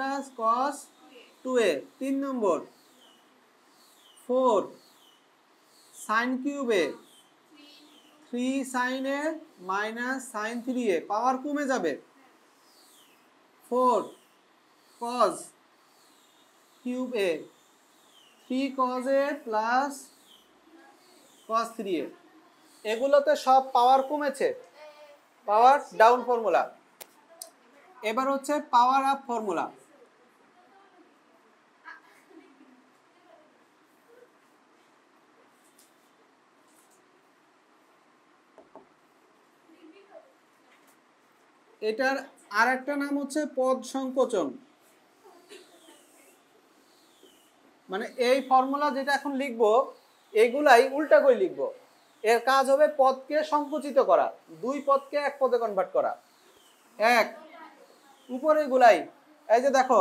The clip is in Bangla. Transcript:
Plus cos 2a। 3 নম্বর 4 সাইন কিউব এ 3 সাইন এ মাইনাস সাইন 3a, পাওয়ার কমে যাবে। 4 কস কিউব এ 3 কস এ প্লাস কস 3a। এগুলোতে সব পাওয়ার কমেছে, পাওয়ার ডাউন ফর্মুলা। এবার হচ্ছে পাওয়ার আপ ফর্মুলা। এটার আর একটা নাম হচ্ছে পদ সংকোচন। মানে এই ফর্মুলা যেটা এখন লিখবো এগুলাই উল্টা করে লিখবো। এর কাজ হবে পদকে সংকুচিত করা, দুই পদকে এক পদে কনভার্ট করা। এক উপরে গুলাই, এই যে দেখো